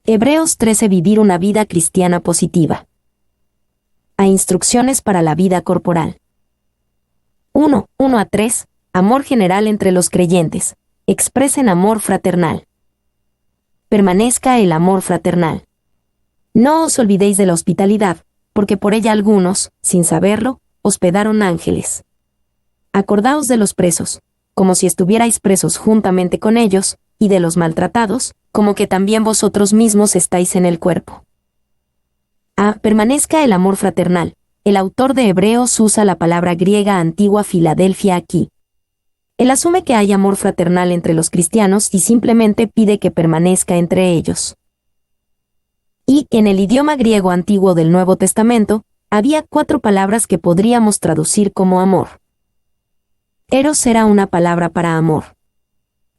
Hebreos 13. Vivir una vida cristiana positiva. A instrucciones para la vida corporal. 1:1-3. Amor general entre los creyentes. Expresen amor fraternal. Permanezca el amor fraternal. No os olvidéis de la hospitalidad, porque por ella algunos, sin saberlo, hospedaron ángeles. Acordaos de los presos, como si estuvierais presos juntamente con ellos, y de los maltratados, como que también vosotros mismos estáis en el cuerpo. Permanezca el amor fraternal. El autor de Hebreos usa la palabra griega antigua Filadelfia aquí. Él asume que hay amor fraternal entre los cristianos y simplemente pide que permanezca entre ellos. Y, en el idioma griego antiguo del Nuevo Testamento, había 4 palabras que podríamos traducir como amor. Eros era una palabra para amor.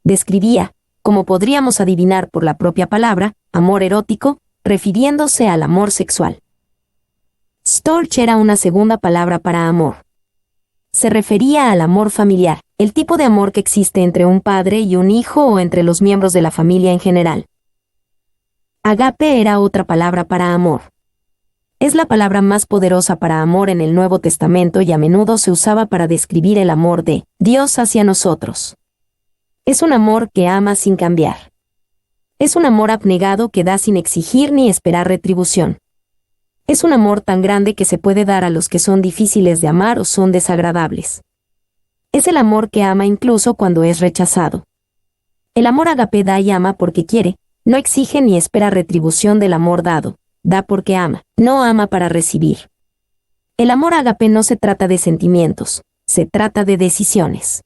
Describía, como podríamos adivinar por la propia palabra, amor erótico, refiriéndose al amor sexual. Storge era una segunda palabra para amor. Se refería al amor familiar, el tipo de amor que existe entre un padre y un hijo o entre los miembros de la familia en general. Agape era otra palabra para amor. Es la palabra más poderosa para amor en el Nuevo Testamento y a menudo se usaba para describir el amor de Dios hacia nosotros. Es un amor que ama sin cambiar. Es un amor abnegado que da sin exigir ni esperar retribución. Es un amor tan grande que se puede dar a los que son difíciles de amar o son desagradables. Es el amor que ama incluso cuando es rechazado. El amor agape da y ama porque quiere, no exige ni espera retribución del amor dado, da porque ama, no ama para recibir. El amor agape no se trata de sentimientos, se trata de decisiones.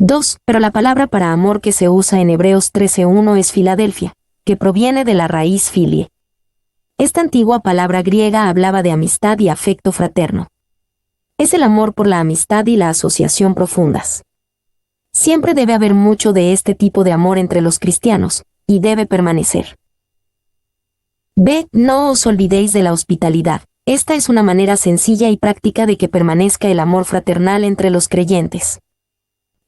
2. Pero la palabra para amor que se usa en Hebreos 13:1 es Filadelfia, que proviene de la raíz filie. Esta antigua palabra griega hablaba de amistad y afecto fraterno. Es el amor por la amistad y la asociación profundas. Siempre debe haber mucho de este tipo de amor entre los cristianos, y debe permanecer. No os olvidéis de la hospitalidad. Esta es una manera sencilla y práctica de que permanezca el amor fraternal entre los creyentes.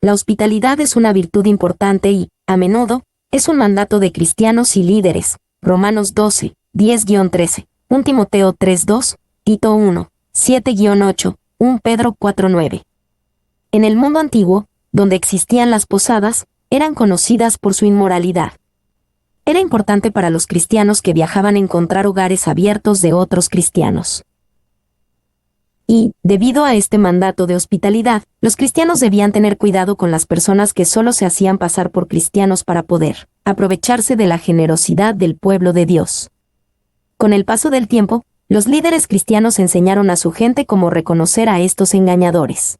La hospitalidad es una virtud importante y, a menudo, es un mandato de cristianos y líderes. Romanos 12, 10-13, 1 Timoteo 3:2, Tito 1, 7-8, 1 Pedro 4:9. En el mundo antiguo, donde existían las posadas, eran conocidas por su inmoralidad. Era importante para los cristianos que viajaban encontrar hogares abiertos de otros cristianos. Y, debido a este mandato de hospitalidad, los cristianos debían tener cuidado con las personas que solo se hacían pasar por cristianos para poder aprovecharse de la generosidad del pueblo de Dios. Con el paso del tiempo, los líderes cristianos enseñaron a su gente cómo reconocer a estos engañadores.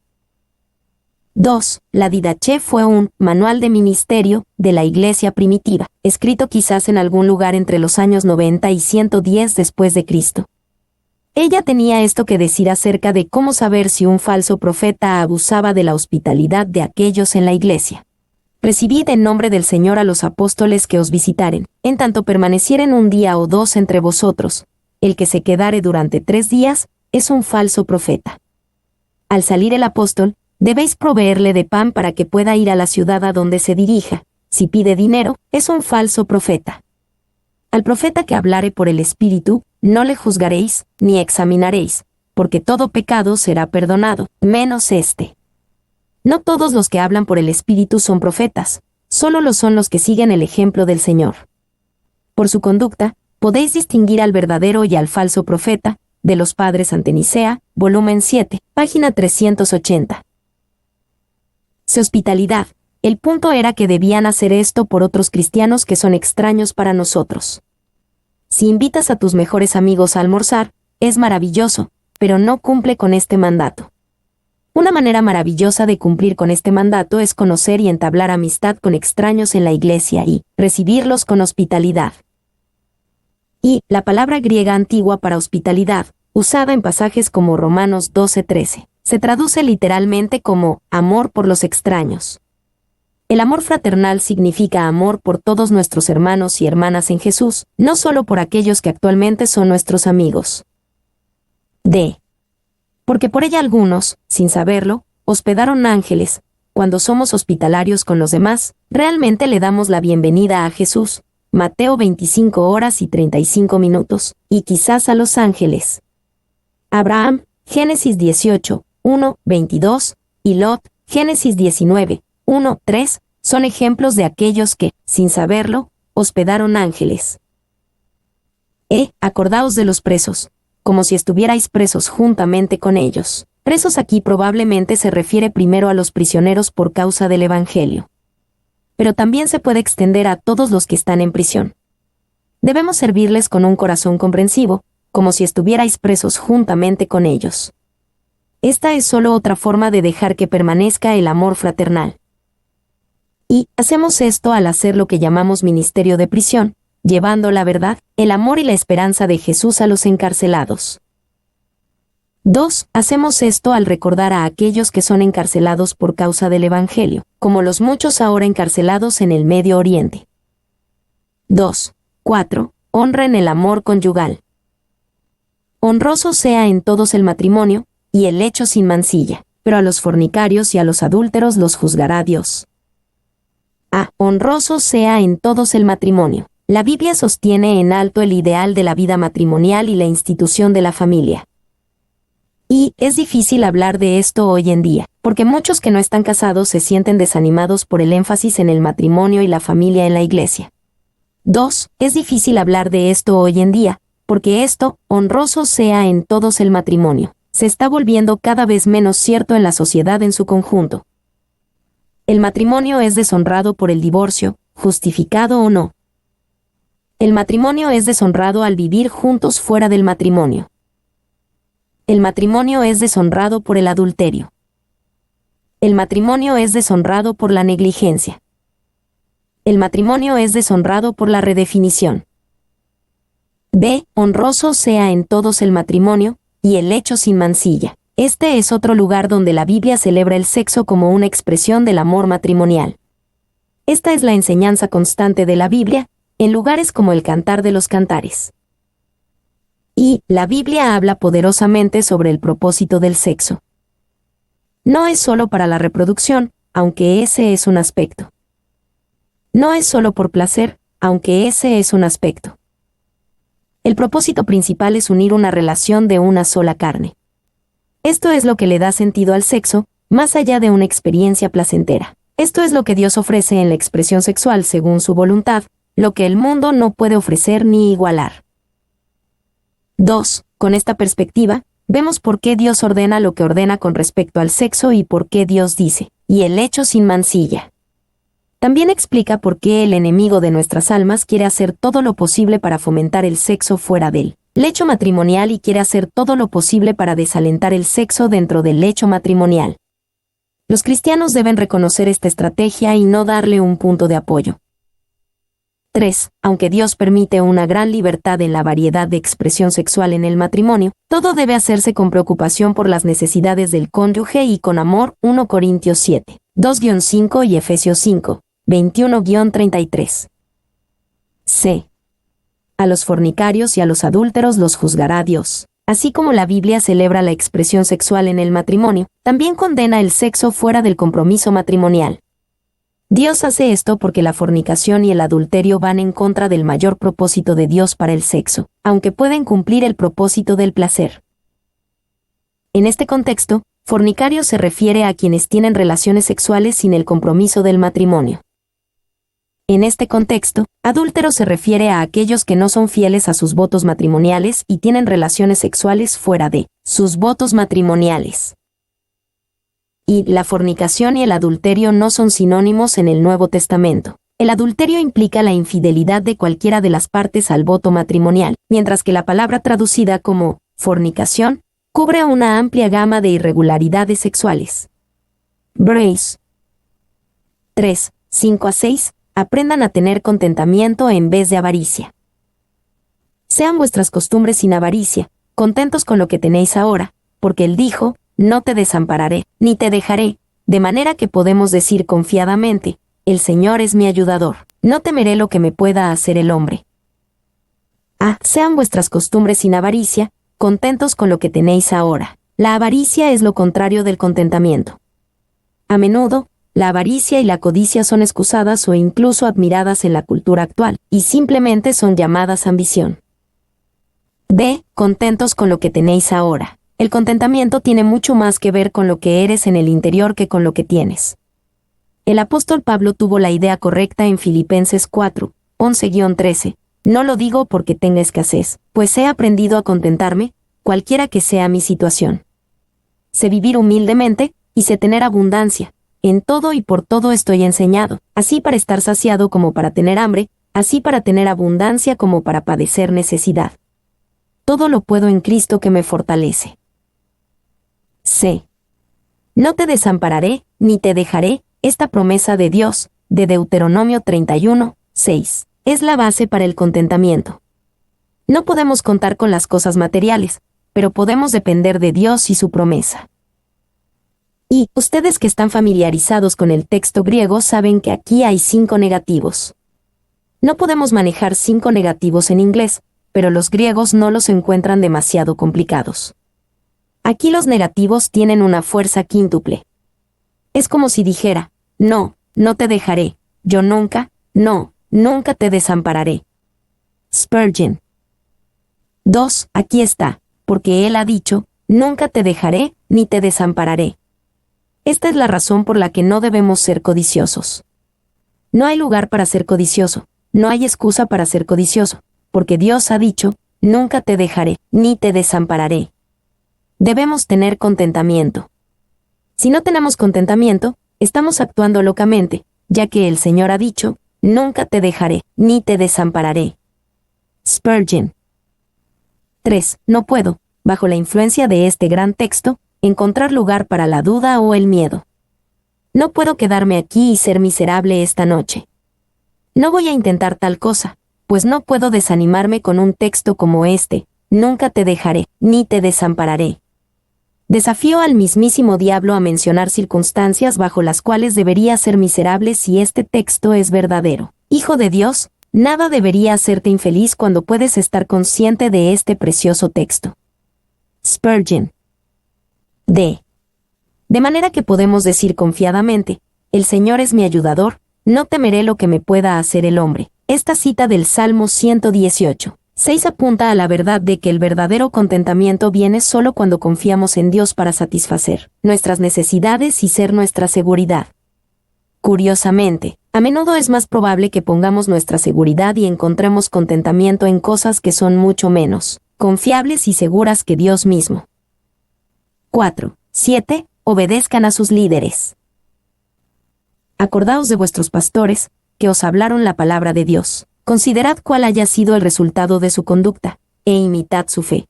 2. La Didache fue un manual de ministerio de la iglesia primitiva, escrito quizás en algún lugar entre los años 90 y 110 después de Cristo. Ella tenía esto que decir acerca de cómo saber si un falso profeta abusaba de la hospitalidad de aquellos en la iglesia. Recibid en nombre del Señor a los apóstoles que os visitaren, en tanto permanecieren 1 día o 2 entre vosotros. El que se quedare durante 3 días, es un falso profeta. Al salir el apóstol, debéis proveerle de pan para que pueda ir a la ciudad a donde se dirija. Si pide dinero, es un falso profeta. Al profeta que hablare por el Espíritu, no le juzgaréis, ni examinaréis, porque todo pecado será perdonado, menos este. No todos los que hablan por el Espíritu son profetas, solo lo son los que siguen el ejemplo del Señor. Por su conducta, podéis distinguir al verdadero y al falso profeta, de los Padres ante Nicea, volumen 7, página 380. Su hospitalidad. El punto era que debían hacer esto por otros cristianos que son extraños para nosotros. Si invitas a tus mejores amigos a almorzar, es maravilloso, pero no cumple con este mandato. Una manera maravillosa de cumplir con este mandato es conocer y entablar amistad con extraños en la iglesia y recibirlos con hospitalidad. Y la palabra griega antigua para hospitalidad, usada en pasajes como Romanos 12:13, se traduce literalmente como amor por los extraños. El amor fraternal significa amor por todos nuestros hermanos y hermanas en Jesús, no solo por aquellos que actualmente son nuestros amigos. Porque por ella algunos, sin saberlo, hospedaron ángeles. Cuando somos hospitalarios con los demás, realmente le damos la bienvenida a Jesús, Mateo 25 horas y 35 minutos, y quizás a los ángeles. Abraham, Génesis 18, 1, 22, y Lot, Génesis 19, 1, 3, son ejemplos de aquellos que, sin saberlo, hospedaron ángeles. Acordaos de los presos, como si estuvierais presos juntamente con ellos. Presos aquí probablemente se refiere primero a los prisioneros por causa del Evangelio. Pero también se puede extender a todos los que están en prisión. Debemos servirles con un corazón comprensivo, como si estuvierais presos juntamente con ellos. Esta es solo otra forma de dejar que permanezca el amor fraternal. Y hacemos esto al hacer lo que llamamos ministerio de prisión, llevando la verdad, el amor y la esperanza de Jesús a los encarcelados. 2. Hacemos esto al recordar a aquellos que son encarcelados por causa del Evangelio, como los muchos ahora encarcelados en el Medio Oriente. 2. 4. Honren el amor conyugal. Honroso sea en todos el matrimonio, y el lecho sin mancilla, pero a los fornicarios y a los adúlteros los juzgará Dios. Honroso sea en todos el matrimonio. La Biblia sostiene en alto el ideal de la vida matrimonial y la institución de la familia. Y es difícil hablar de esto hoy en día, porque muchos que no están casados se sienten desanimados por el énfasis en el matrimonio y la familia en la iglesia. 2. Es difícil hablar de esto hoy en día, porque esto, honroso sea en todos el matrimonio, se está volviendo cada vez menos cierto en la sociedad en su conjunto. El matrimonio es deshonrado por el divorcio, justificado o no. El matrimonio es deshonrado al vivir juntos fuera del matrimonio. El matrimonio es deshonrado por el adulterio. El matrimonio es deshonrado por la negligencia. El matrimonio es deshonrado por la redefinición. B. Honroso sea en todos el matrimonio, y el lecho sin mancilla. Este es otro lugar donde la Biblia celebra el sexo como una expresión del amor matrimonial. Esta es la enseñanza constante de la Biblia, en lugares como el Cantar de los Cantares. Y la Biblia habla poderosamente sobre el propósito del sexo. No es solo para la reproducción, aunque ese es un aspecto. No es solo por placer, aunque ese es un aspecto. El propósito principal es unir una relación de una sola carne. Esto es lo que le da sentido al sexo, más allá de una experiencia placentera. Esto es lo que Dios ofrece en la expresión sexual según su voluntad, lo que el mundo no puede ofrecer ni igualar. 2. Con esta perspectiva, vemos por qué Dios ordena lo que ordena con respecto al sexo y por qué Dios dice, y el lecho sin mancilla. También explica por qué el enemigo de nuestras almas quiere hacer todo lo posible para fomentar el sexo fuera del lecho matrimonial y quiere hacer todo lo posible para desalentar el sexo dentro del lecho matrimonial. Los cristianos deben reconocer esta estrategia y no darle un punto de apoyo. 3. Aunque Dios permite una gran libertad en la variedad de expresión sexual en el matrimonio, todo debe hacerse con preocupación por las necesidades del cónyuge y con amor. 1 Corintios 7, 2-5 y Efesios 5, 21-33. C. A los fornicarios y a los adúlteros los juzgará Dios. Así como la Biblia celebra la expresión sexual en el matrimonio, también condena el sexo fuera del compromiso matrimonial. Dios hace esto porque la fornicación y el adulterio van en contra del mayor propósito de Dios para el sexo, aunque pueden cumplir el propósito del placer. En este contexto, fornicario se refiere a quienes tienen relaciones sexuales sin el compromiso del matrimonio. En este contexto, adúltero se refiere a aquellos que no son fieles a sus votos matrimoniales y tienen relaciones sexuales fuera de sus votos matrimoniales. Y la fornicación y el adulterio no son sinónimos en el Nuevo Testamento. El adulterio implica la infidelidad de cualquiera de las partes al voto matrimonial, mientras que la palabra traducida como fornicación cubre una amplia gama de irregularidades sexuales. Brace. 3, 5-6. Aprendan a tener contentamiento en vez de avaricia. Sean vuestras costumbres sin avaricia, contentos con lo que tenéis ahora, porque Él dijo, no te desampararé, ni te dejaré, de manera que podemos decir confiadamente, el Señor es mi ayudador, no temeré lo que me pueda hacer el hombre. Sean vuestras costumbres sin avaricia, contentos con lo que tenéis ahora. La avaricia es lo contrario del contentamiento. A menudo, la avaricia y la codicia son excusadas o incluso admiradas en la cultura actual, y simplemente son llamadas ambición. B. Contentos con lo que tenéis ahora. El contentamiento tiene mucho más que ver con lo que eres en el interior que con lo que tienes. El apóstol Pablo tuvo la idea correcta en Filipenses 4, 11-13. No lo digo porque tenga escasez, pues he aprendido a contentarme, cualquiera que sea mi situación. Sé vivir humildemente, y sé tener abundancia. En todo y por todo estoy enseñado, así para estar saciado como para tener hambre, así para tener abundancia como para padecer necesidad. Todo lo puedo en Cristo que me fortalece. C. No te desampararé, ni te dejaré. Esta promesa de Dios, de Deuteronomio 31, 6, es la base para el contentamiento. No podemos contar con las cosas materiales, pero podemos depender de Dios y su promesa. Y ustedes que están familiarizados con el texto griego saben que aquí hay 5 negativos. No podemos manejar 5 negativos en inglés, pero los griegos no los encuentran demasiado complicados. Aquí los negativos tienen una fuerza quíntuple. Es como si dijera, no, no te dejaré, yo nunca, no, nunca te desampararé. Spurgeon. 2. Aquí está, porque él ha dicho, nunca te dejaré, ni te desampararé. Esta es la razón por la que no debemos ser codiciosos. No hay lugar para ser codicioso, no hay excusa para ser codicioso, porque Dios ha dicho, nunca te dejaré, ni te desampararé. Debemos tener contentamiento. Si no tenemos contentamiento, estamos actuando locamente, ya que el Señor ha dicho, nunca te dejaré, ni te desampararé. Spurgeon. 3. No puedo, bajo la influencia de este gran texto, encontrar lugar para la duda o el miedo. No puedo quedarme aquí y ser miserable esta noche. No voy a intentar tal cosa, pues no puedo desanimarme con un texto como este, nunca te dejaré, ni te desampararé. Desafío al mismísimo diablo a mencionar circunstancias bajo las cuales debería ser miserable si este texto es verdadero. Hijo de Dios, nada debería hacerte infeliz cuando puedes estar consciente de este precioso texto. Spurgeon. D. De manera que podemos decir confiadamente, el Señor es mi ayudador, no temeré lo que me pueda hacer el hombre. Esta cita del Salmo 118. 6 apunta a la verdad de que el verdadero contentamiento viene solo cuando confiamos en Dios para satisfacer nuestras necesidades y ser nuestra seguridad. Curiosamente, a menudo es más probable que pongamos nuestra seguridad y encontremos contentamiento en cosas que son mucho menos confiables y seguras que Dios mismo. 4. 7. Obedezcan a sus líderes. Acordaos de vuestros pastores, que os hablaron la palabra de Dios. Considerad cuál haya sido el resultado de su conducta, e imitad su fe.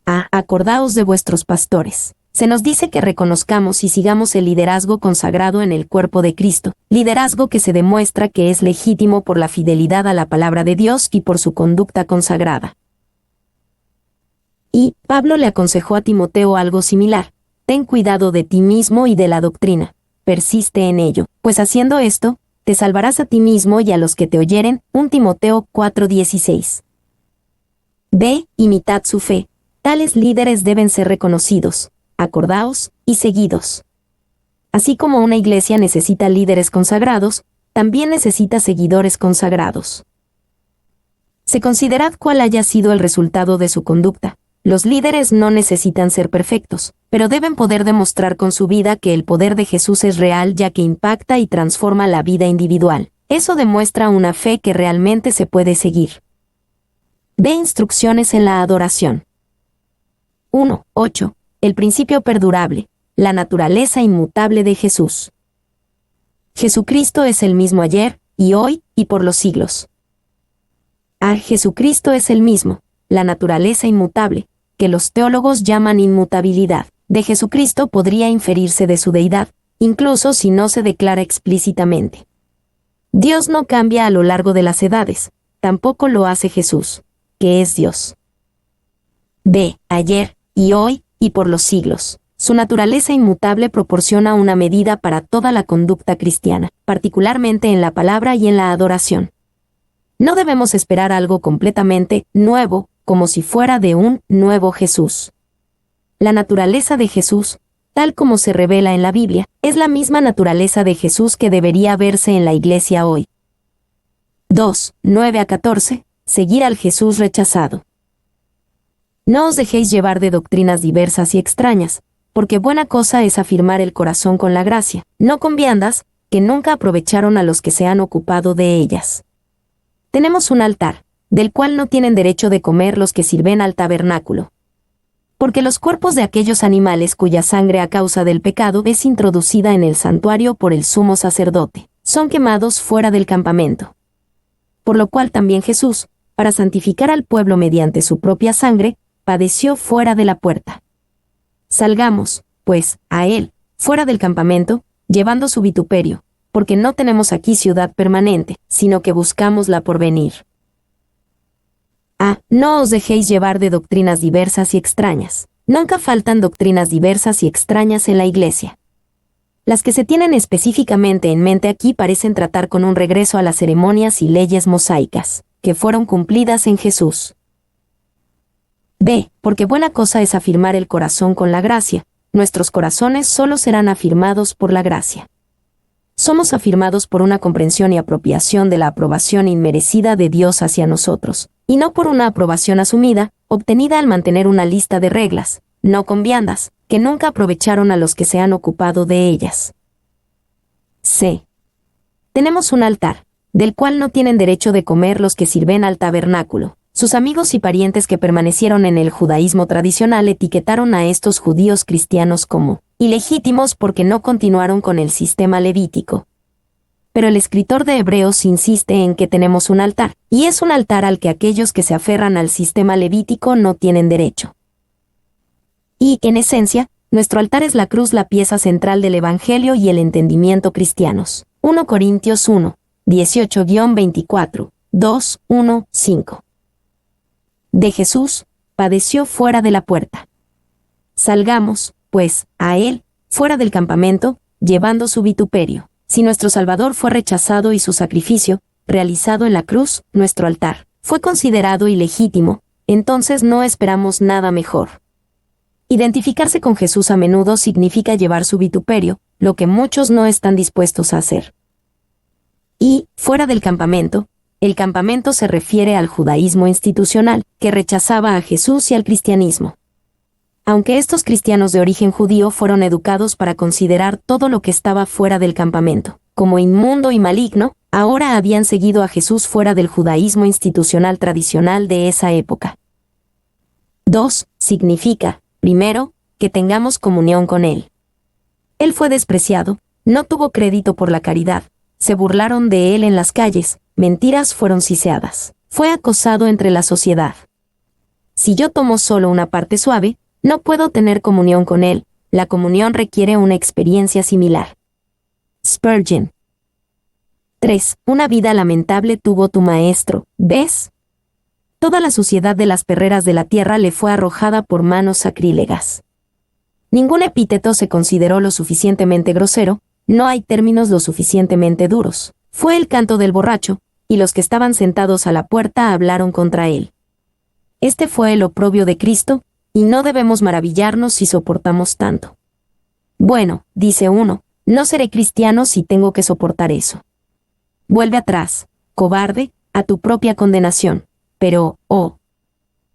A. Acordaos de vuestros pastores. Se nos dice que reconozcamos y sigamos el liderazgo consagrado en el cuerpo de Cristo, liderazgo que se demuestra que es legítimo por la fidelidad a la palabra de Dios y por su conducta consagrada. Y Pablo le aconsejó a Timoteo algo similar: ten cuidado de ti mismo y de la doctrina, persiste en ello, pues haciendo esto, te salvarás a ti mismo y a los que te oyeren. 1 Timoteo 4:16. B. Imitad su fe. Tales líderes deben ser reconocidos, acordaos y seguidos. Así como una iglesia necesita líderes consagrados, también necesita seguidores consagrados. Se considerad cuál haya sido el resultado de su conducta. Los líderes no necesitan ser perfectos, pero deben poder demostrar con su vida que el poder de Jesús es real, ya que impacta y transforma la vida individual. Eso demuestra una fe que realmente se puede seguir. Ve instrucciones en la adoración. 1.8. El principio perdurable, la naturaleza inmutable de Jesús. Jesucristo es el mismo ayer, y hoy, y por los siglos. A. Jesucristo es el mismo, la naturaleza inmutable, que los teólogos llaman inmutabilidad. De Jesucristo podría inferirse de su deidad, incluso si no se declara explícitamente. Dios no cambia a lo largo de las edades, tampoco lo hace Jesús, que es Dios. B. Ayer, y hoy, y por los siglos. Su naturaleza inmutable proporciona una medida para toda la conducta cristiana, particularmente en la palabra y en la adoración. No debemos esperar algo completamente nuevo, como si fuera de un nuevo Jesús. La naturaleza de Jesús, tal como se revela en la Biblia, es la misma naturaleza de Jesús que debería verse en la Iglesia hoy. 2. 9 a 14. Seguir al Jesús rechazado. No os dejéis llevar de doctrinas diversas y extrañas, porque buena cosa es afirmar el corazón con la gracia, no con viandas, que nunca aprovecharon a los que se han ocupado de ellas. Tenemos un altar, del cual no tienen derecho de comer los que sirven al tabernáculo. Porque los cuerpos de aquellos animales cuya sangre a causa del pecado es introducida en el santuario por el sumo sacerdote, son quemados fuera del campamento. Por lo cual también Jesús, para santificar al pueblo mediante su propia sangre, padeció fuera de la puerta. Salgamos, pues, a él, fuera del campamento, llevando su vituperio, porque no tenemos aquí ciudad permanente, sino que buscamos la porvenir. No os dejéis llevar de doctrinas diversas y extrañas. Nunca faltan doctrinas diversas y extrañas en la Iglesia. Las que se tienen específicamente en mente aquí parecen tratar con un regreso a las ceremonias y leyes mosaicas, que fueron cumplidas en Jesús. B. Porque buena cosa es afirmar el corazón con la gracia. Nuestros corazones solo serán afirmados por la gracia. Somos afirmados por una comprensión y apropiación de la aprobación inmerecida de Dios hacia nosotros, y no por una aprobación asumida, obtenida al mantener una lista de reglas, no con viandas, que nunca aprovecharon a los que se han ocupado de ellas. C. Tenemos un altar, del cual no tienen derecho de comer los que sirven al tabernáculo. Sus amigos y parientes que permanecieron en el judaísmo tradicional etiquetaron a estos judíos cristianos como ilegítimos porque no continuaron con el sistema levítico. Pero el escritor de Hebreos insiste en que tenemos un altar, y es un altar al que aquellos que se aferran al sistema levítico no tienen derecho. Y, en esencia, nuestro altar es la cruz, la pieza central del Evangelio y el entendimiento cristianos. 1 Corintios 1, 18-24, 2, 1, 5. De Jesús, padeció fuera de la puerta. Salgamos, pues, a él, fuera del campamento, llevando su vituperio. Si nuestro Salvador fue rechazado y su sacrificio, realizado en la cruz, nuestro altar, fue considerado ilegítimo, entonces no esperamos nada mejor. Identificarse con Jesús a menudo significa llevar su vituperio, lo que muchos no están dispuestos a hacer. Y, fuera del campamento, el campamento se refiere al judaísmo institucional, que rechazaba a Jesús y al cristianismo. Aunque estos cristianos de origen judío fueron educados para considerar todo lo que estaba fuera del campamento como inmundo y maligno, ahora habían seguido a Jesús fuera del judaísmo institucional tradicional de esa época. 2. Significa, primero, que tengamos comunión con Él. Él fue despreciado, no tuvo crédito por la caridad, se burlaron de Él en las calles, mentiras fueron siseadas, fue acosado entre la sociedad. Si yo tomo solo una parte suave, no puedo tener comunión con Él, la comunión requiere una experiencia similar. Spurgeon. 3. Una vida lamentable tuvo tu maestro, ¿ves? Toda la suciedad de las perreras de la tierra le fue arrojada por manos sacrílegas. Ningún epíteto se consideró lo suficientemente grosero, no hay términos lo suficientemente duros. Fue el canto del borracho, y los que estaban sentados a la puerta hablaron contra él. Este fue el oprobio de Cristo, y no debemos maravillarnos si soportamos tanto. Bueno, dice uno, no seré cristiano si tengo que soportar eso. Vuelve atrás, cobarde, a tu propia condenación. Pero,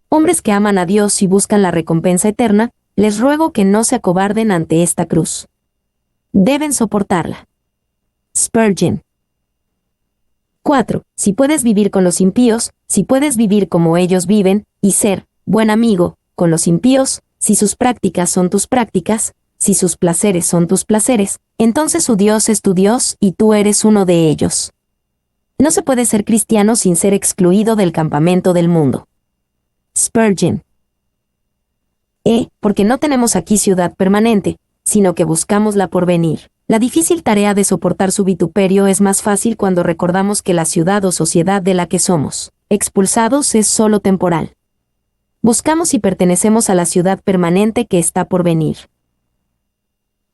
hombres que aman a Dios y buscan la recompensa eterna, les ruego que no se acobarden ante esta cruz. Deben soportarla. Spurgeon. 4. Si puedes vivir con los impíos, si puedes vivir como ellos viven, y ser, buen amigo, con los impíos, si sus prácticas son tus prácticas, si sus placeres son tus placeres, entonces su Dios es tu Dios y tú eres uno de ellos. No se puede ser cristiano sin ser excluido del campamento del mundo. Spurgeon. Porque no tenemos aquí ciudad permanente, sino que buscamos la porvenir. La difícil tarea de soportar su vituperio es más fácil cuando recordamos que la ciudad o sociedad de la que somos expulsados es solo temporal. Buscamos y pertenecemos a la ciudad permanente que está por venir.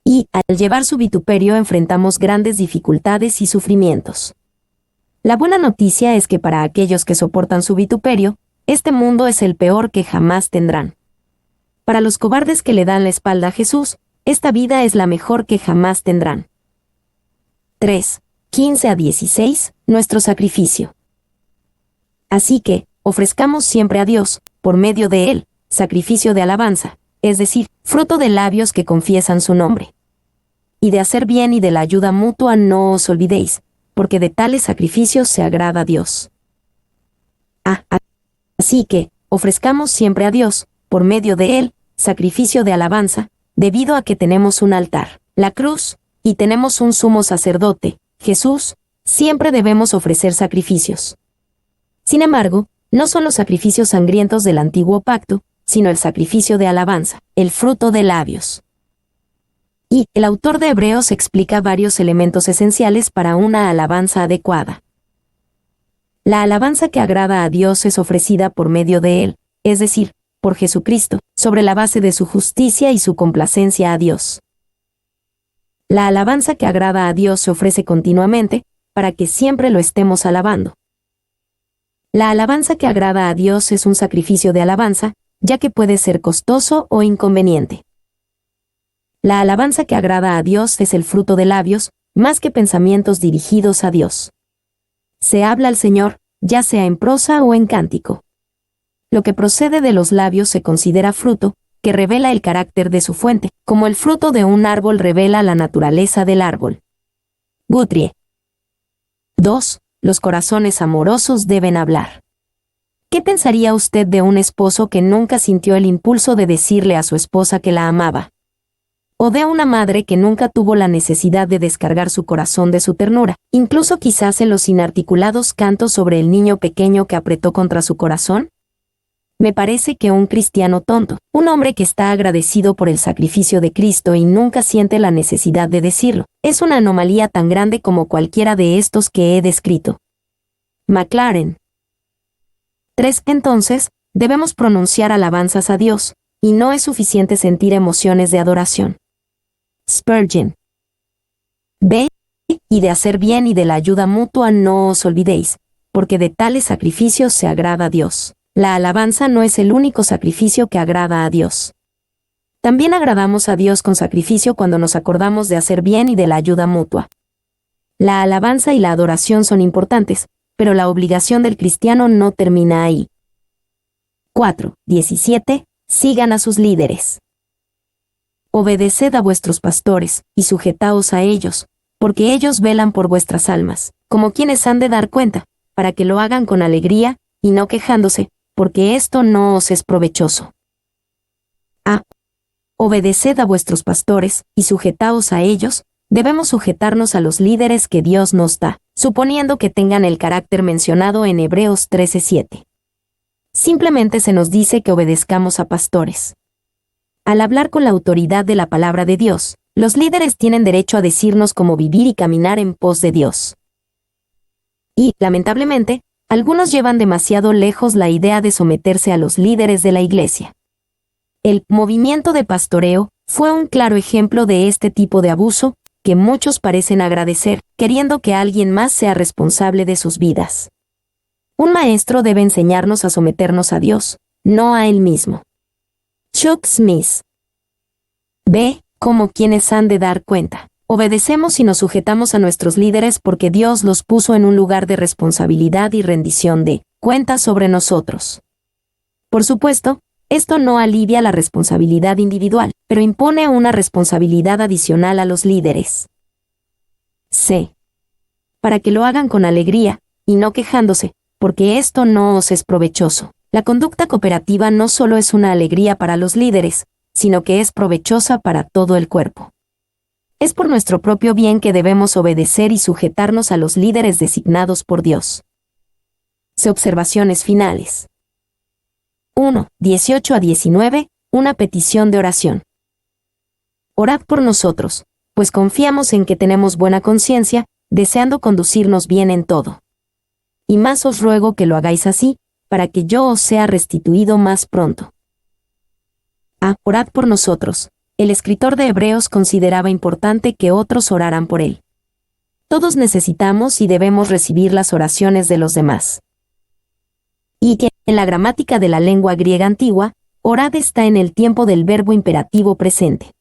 Y, al llevar su vituperio, enfrentamos grandes dificultades y sufrimientos. La buena noticia es que para aquellos que soportan su vituperio, este mundo es el peor que jamás tendrán. Para los cobardes que le dan la espalda a Jesús, esta vida es la mejor que jamás tendrán. 3. 15 a 16, nuestro sacrificio. Así que, ofrezcamos siempre a Dios, por medio de Él, sacrificio de alabanza, es decir, fruto de labios que confiesan su nombre. Y de hacer bien y de la ayuda mutua no os olvidéis, porque de tales sacrificios se agrada a Dios. Así que, ofrezcamos siempre a Dios, por medio de Él, sacrificio de alabanza, debido a que tenemos un altar, la cruz, y tenemos un sumo sacerdote, Jesús, siempre debemos ofrecer sacrificios. Sin embargo, no son los sacrificios sangrientos del antiguo pacto, sino el sacrificio de alabanza, el fruto de labios. Y el autor de Hebreos explica varios elementos esenciales para una alabanza adecuada. La alabanza que agrada a Dios es ofrecida por medio de Él, es decir, por Jesucristo, sobre la base de su justicia y su complacencia a Dios. La alabanza que agrada a Dios se ofrece continuamente, para que siempre lo estemos alabando. La alabanza que agrada a Dios es un sacrificio de alabanza, ya que puede ser costoso o inconveniente. La alabanza que agrada a Dios es el fruto de labios, más que pensamientos dirigidos a Dios. Se habla al Señor, ya sea en prosa o en cántico. Lo que procede de los labios se considera fruto, que revela el carácter de su fuente, como el fruto de un árbol revela la naturaleza del árbol. Guthrie. 2. Los corazones amorosos deben hablar. ¿Qué pensaría usted de un esposo que nunca sintió el impulso de decirle a su esposa que la amaba? O de una madre que nunca tuvo la necesidad de descargar su corazón de su ternura, incluso quizás en los inarticulados cantos sobre el niño pequeño que apretó contra su corazón? Me parece que un cristiano tonto, un hombre que está agradecido por el sacrificio de Cristo y nunca siente la necesidad de decirlo, es una anomalía tan grande como cualquiera de estos que he descrito. Maclaren. 3. Entonces, debemos pronunciar alabanzas a Dios, y no es suficiente sentir emociones de adoración. Spurgeon. B. Y de hacer bien y de la ayuda mutua no os olvidéis, porque de tales sacrificios se agrada a Dios. La alabanza no es el único sacrificio que agrada a Dios. También agradamos a Dios con sacrificio cuando nos acordamos de hacer bien y de la ayuda mutua. La alabanza y la adoración son importantes, pero la obligación del cristiano no termina ahí. 4. 17. Sigan a sus líderes. Obedeced a vuestros pastores, y sujetaos a ellos, porque ellos velan por vuestras almas, como quienes han de dar cuenta, para que lo hagan con alegría, y no quejándose, porque esto no os es provechoso. Obedeced a vuestros pastores, y sujetaos a ellos, debemos sujetarnos a los líderes que Dios nos da, suponiendo que tengan el carácter mencionado en Hebreos 13:7. Simplemente se nos dice que obedezcamos a pastores. Al hablar con la autoridad de la palabra de Dios, los líderes tienen derecho a decirnos cómo vivir y caminar en pos de Dios. Y, lamentablemente, algunos llevan demasiado lejos la idea de someterse a los líderes de la iglesia. El movimiento de pastoreo fue un claro ejemplo de este tipo de abuso, que muchos parecen agradecer, queriendo que alguien más sea responsable de sus vidas. Un maestro debe enseñarnos a someternos a Dios, no a él mismo. Chuck Smith. B. Como quienes han de dar cuenta. Obedecemos y nos sujetamos a nuestros líderes porque Dios los puso en un lugar de responsabilidad y rendición de cuentas sobre nosotros. Por supuesto, esto no alivia la responsabilidad individual, pero impone una responsabilidad adicional a los líderes. C. Para que lo hagan con alegría, y no quejándose, porque esto no os es provechoso. La conducta cooperativa no solo es una alegría para los líderes, sino que es provechosa para todo el cuerpo. Es por nuestro propio bien que debemos obedecer y sujetarnos a los líderes designados por Dios. Observaciones finales. 1. 18 a 19. Una petición de oración. Orad por nosotros, pues confiamos en que tenemos buena conciencia, deseando conducirnos bien en todo. Y más os ruego que lo hagáis así, para que yo os sea restituido más pronto. Orad por nosotros. El escritor de Hebreos consideraba importante que otros oraran por él. Todos necesitamos y debemos recibir las oraciones de los demás. Y que, en la gramática de la lengua griega antigua, orad está en el tiempo del verbo imperativo presente.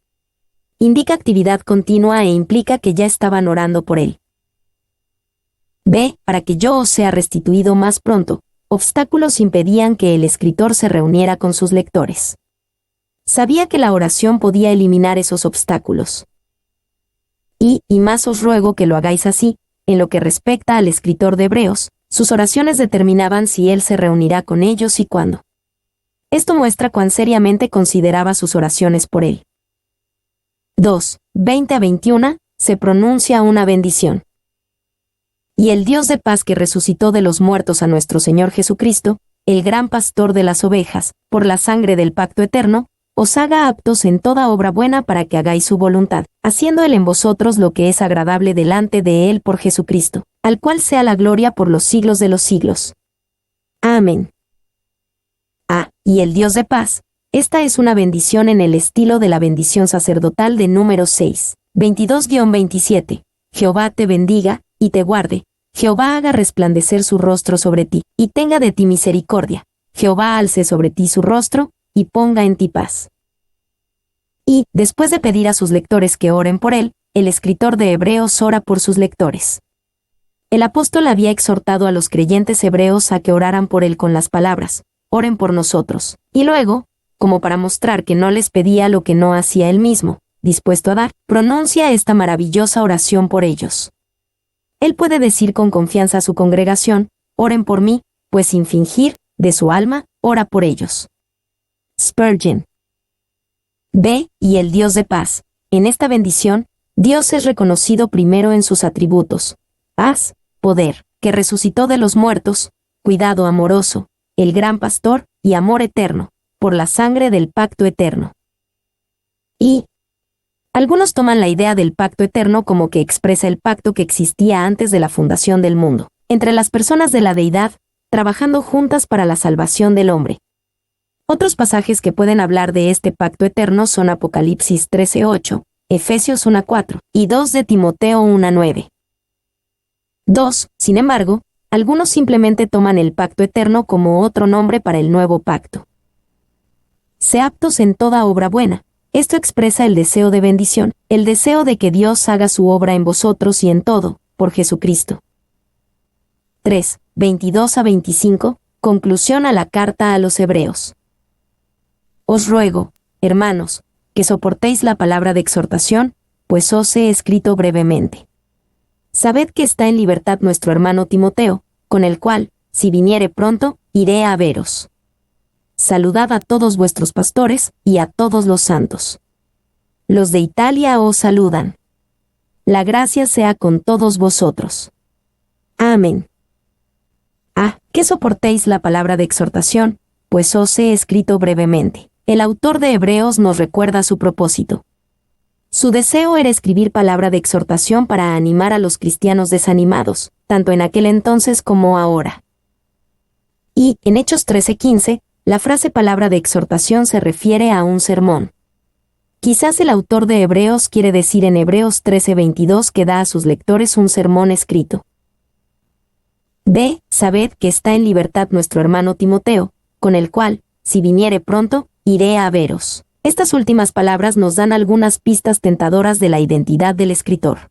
indica actividad continua e implica que ya estaban orando por él. B. Para que yo os sea restituido más pronto, obstáculos impedían que el escritor se reuniera con sus lectores. Sabía que la oración podía eliminar esos obstáculos. Y más os ruego que lo hagáis así, en lo que respecta al escritor de Hebreos, sus oraciones determinaban si él se reunirá con ellos y cuándo. Esto muestra cuán seriamente consideraba sus oraciones por él. 2. 20-21, se pronuncia una bendición. Y el Dios de paz que resucitó de los muertos a nuestro Señor Jesucristo, el gran pastor de las ovejas, por la sangre del pacto eterno, os haga aptos en toda obra buena para que hagáis su voluntad, haciendo él en vosotros lo que es agradable delante de él por Jesucristo, al cual sea la gloria por los siglos de los siglos. Amén. Y el Dios de paz. Esta es una bendición en el estilo de la bendición sacerdotal de Números 6, 22-27. Jehová te bendiga, y te guarde. Jehová haga resplandecer su rostro sobre ti, y tenga de ti misericordia. Jehová alce sobre ti su rostro, y ponga en ti paz. Y, después de pedir a sus lectores que oren por él, el escritor de Hebreos ora por sus lectores. El apóstol había exhortado a los creyentes hebreos a que oraran por él con las palabras, oren por nosotros, y luego, como para mostrar que no les pedía lo que no hacía él mismo, dispuesto a dar, pronuncia esta maravillosa oración por ellos. Él puede decir con confianza a su congregación, oren por mí, pues sin fingir, de su alma, ora por ellos. Spurgeon. B. Y el Dios de paz. En esta bendición, Dios es reconocido primero en sus atributos: paz, poder, que resucitó de los muertos, cuidado amoroso, el gran pastor, y amor eterno, por la sangre del pacto eterno. Y algunos toman la idea del pacto eterno como que expresa el pacto que existía antes de la fundación del mundo, entre las personas de la deidad, trabajando juntas para la salvación del hombre. Otros pasajes que pueden hablar de este pacto eterno son Apocalipsis 13:8, Efesios 1:4 y 2 de Timoteo 1:9. 2. Sin embargo, algunos simplemente toman el pacto eterno como otro nombre para el nuevo pacto. Sé aptos en toda obra buena. Esto expresa el deseo de bendición, el deseo de que Dios haga su obra en vosotros y en todo, por Jesucristo. 3. 22-25, conclusión a la carta a los Hebreos. Os ruego, hermanos, que soportéis la palabra de exhortación, pues os he escrito brevemente. Sabed que está en libertad nuestro hermano Timoteo, con el cual, si viniere pronto, iré a veros. Saludad a todos vuestros pastores, y a todos los santos. Los de Italia os saludan. La gracia sea con todos vosotros. Amén. Que soportéis la palabra de exhortación, pues os he escrito brevemente. El autor de Hebreos nos recuerda su propósito. Su deseo era escribir palabra de exhortación para animar a los cristianos desanimados, tanto en aquel entonces como ahora. Y, en Hechos 13:15, la frase palabra de exhortación se refiere a un sermón. Quizás el autor de Hebreos quiere decir en Hebreos 13:22 que da a sus lectores un sermón escrito. B. Sabed que está en libertad nuestro hermano Timoteo, con el cual, si viniere pronto, iré a veros. Estas últimas palabras nos dan algunas pistas tentadoras de la identidad del escritor.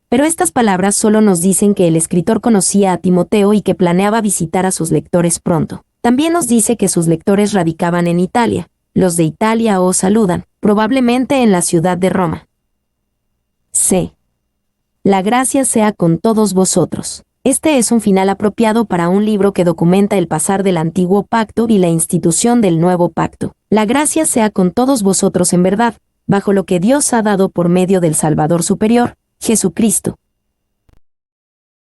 Pero estas palabras solo nos dicen que el escritor conocía a Timoteo y que planeaba visitar a sus lectores pronto. También nos dice que sus lectores radicaban en Italia. Los de Italia os saludan, probablemente en la ciudad de Roma. C. La gracia sea con todos vosotros. Este es un final apropiado para un libro que documenta el pasar del antiguo pacto y la institución del nuevo pacto. La gracia sea con todos vosotros en verdad, bajo lo que Dios ha dado por medio del Salvador superior, Jesucristo,